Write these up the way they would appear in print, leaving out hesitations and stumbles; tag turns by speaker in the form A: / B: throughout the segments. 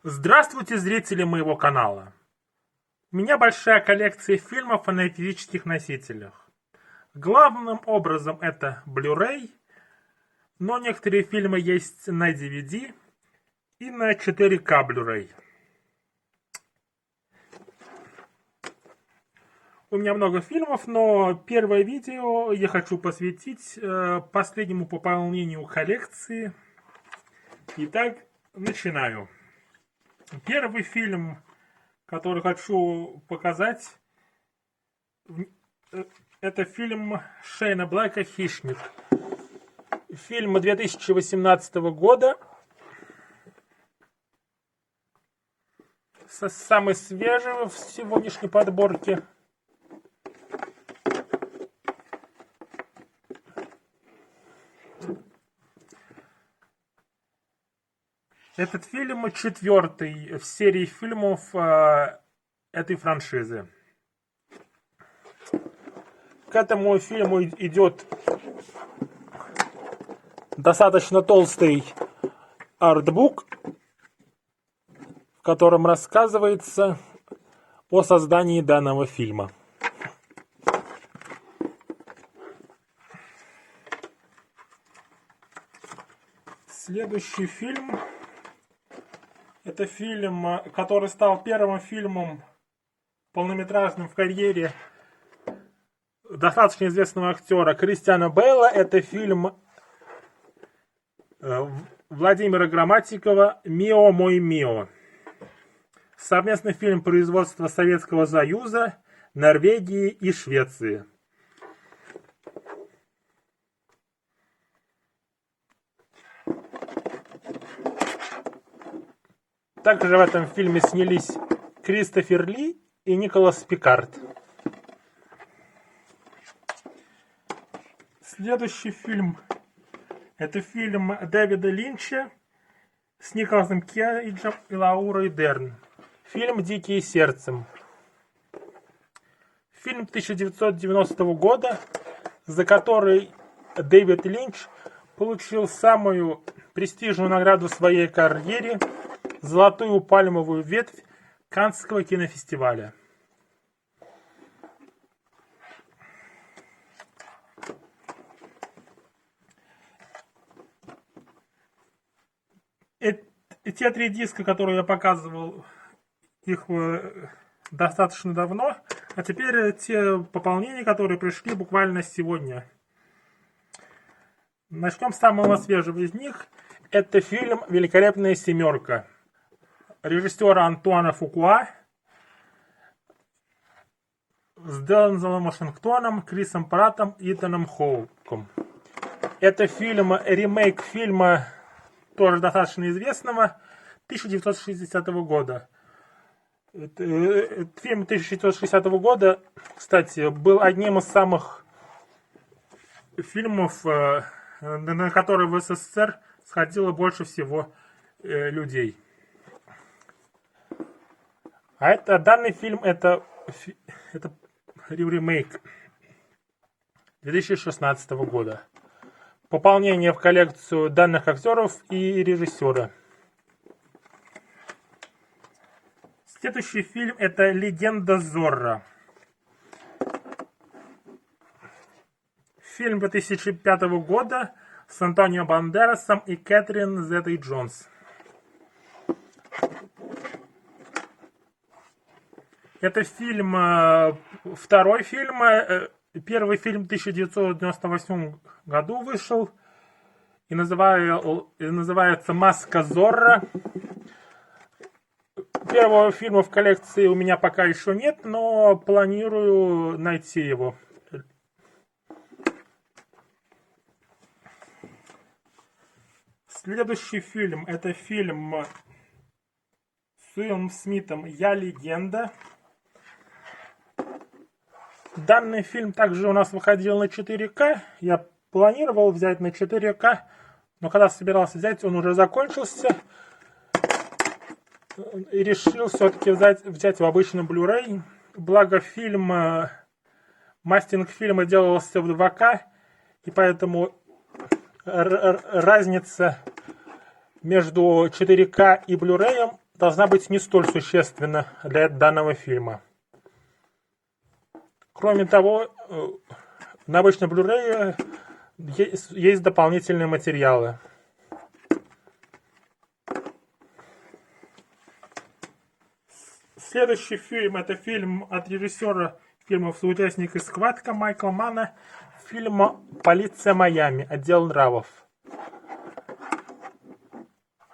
A: Здравствуйте, зрители моего канала. У меня большая коллекция фильмов на физических носителях. Главным образом это Blu-ray, но некоторые фильмы есть на DVD и на 4К Blu-ray. У меня много фильмов, но первое видео я хочу посвятить последнему пополнению коллекции. Итак, начинаю. Первый фильм, который хочу показать, это фильм Шейна Блэка «Хищник». Фильм 2018 года. Самый свежий в сегодняшней подборке. Этот фильм четвертый в серии фильмов этой франшизы. К этому фильму идет достаточно толстый артбук, в котором рассказывается о создании данного фильма. Следующий фильм — это фильм, который стал первым фильмом полнометражным в карьере достаточно известного актера Кристиана Бейла. Это фильм Владимира Грамматикова «Мио, мой Мио». Совместный фильм производства Советского Союза, Норвегии и Швеции. Также в этом фильме снялись Кристофер Ли и Николас Пикард. Следующий фильм — это фильм Дэвида Линча с Николасом Кейджем и Лаурой Дерн. Фильм «Дикие сердцем». Фильм 1990 года, за который Дэвид Линч получил самую престижную награду в своей карьере — «Золотую пальмовую ветвь» Каннского кинофестиваля. Те три диска, которые я показывал, их достаточно давно, а теперь те пополнения, которые пришли буквально сегодня. Начнем с самого свежего из них. Это фильм «Великолепная семерка» режиссера Антуана Фукуа с Дензелом Вашингтоном, Крисом Праттом и Итаном Хоуком. Это фильм, ремейк фильма, тоже достаточно известного, 1960 года. Фильм 1960 года, кстати, был одним из самых фильмов, на которые в СССР сходило больше всего людей. А данный фильм это ремейк 2016 года. Пополнение в коллекцию данных актеров и режиссера. Следующий фильм — это «Легенда Зорро». Фильм 2005 года с Антонио Бандерасом и Кэтрин Зета-Джонс. Это фильм, второй фильм. Первый фильм в 1998 году вышел и называется «Маска Зорро». Первого фильма в коллекции у меня пока еще нет, но планирую найти его. Следующий фильм — это фильм с Уиллом Смитом «Я легенда». Данный фильм также у нас выходил на 4К. Я планировал взять на 4К, но когда собирался взять, он уже закончился. И решил все-таки взять в обычном Blu-ray. Благо мастинг фильма делался в 2К, и поэтому разница между 4К и Blu-ray должна быть не столь существенна для данного фильма. Кроме того, на обычном Blu-ray есть дополнительные материалы. Следующий фильм — это фильм от режиссера фильмов «Соучастник и схватка» Майкла Манна, фильма «Полиция Майами. Отдел нравов».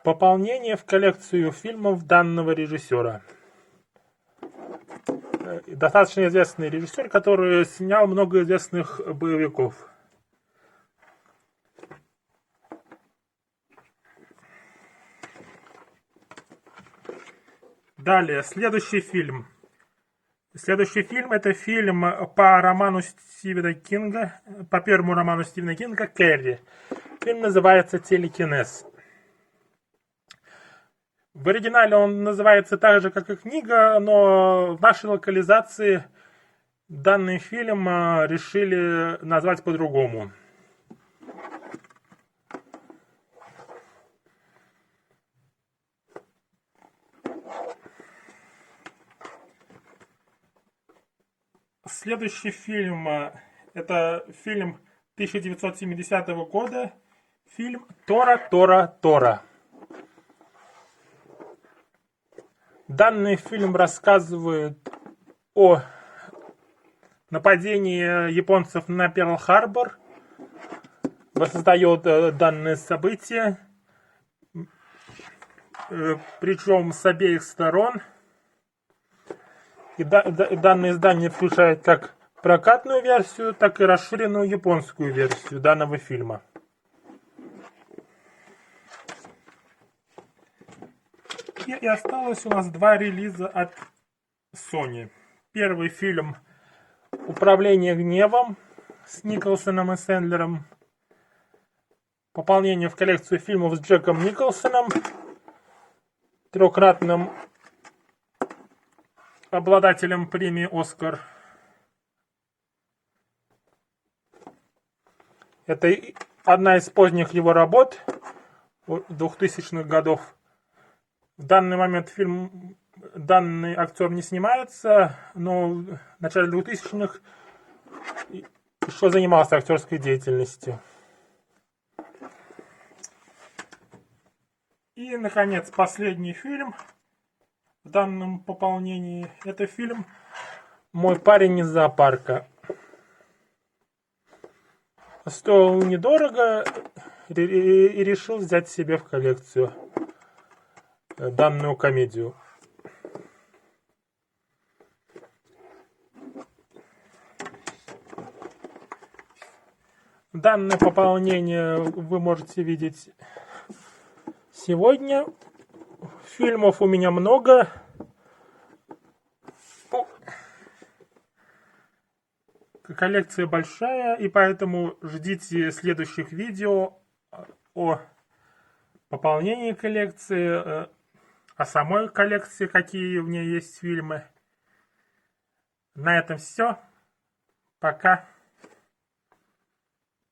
A: Пополнение в коллекцию фильмов данного режиссера. Достаточно известный режиссер, который снял много известных боевиков. Далее, следующий фильм. Следующий фильм — это фильм по роману Стивена Кинга, по первому роману Стивена Кинга «Кэрри». Фильм называется «Телекинез». В оригинале он называется так же, как и книга, но в нашей локализации данный фильм решили назвать по-другому. Следующий фильм — это фильм 1970 года, фильм «Тора, Тора, Тора». Данный фильм рассказывает о нападении японцев на Перл-Харбор, воссоздает данное событие, причем с обеих сторон. И данное издание включает как прокатную версию, так и расширенную японскую версию данного фильма. И осталось у нас два релиза от Sony. Первый фильм «Управление гневом» с Николсоном и Сэндлером. Пополнение в коллекцию фильмов с Джеком Николсоном, трехкратным обладателем премии «Оскар». Это одна из поздних его работ 2000-х годов. В данный момент данный актер не снимается, но в начале 2000-х еще занимался актерской деятельностью. И, наконец, последний фильм в данном пополнении. Это фильм «Мой парень из зоопарка». Стоил недорого и решил взять себе в коллекцию данную комедию. Данное пополнение вы можете видеть сегодня. Фильмов у меня много. Коллекция большая, и поэтому ждите следующих видео о пополнении коллекции, о самой коллекции, какие в ней есть фильмы. На этом все. Пока.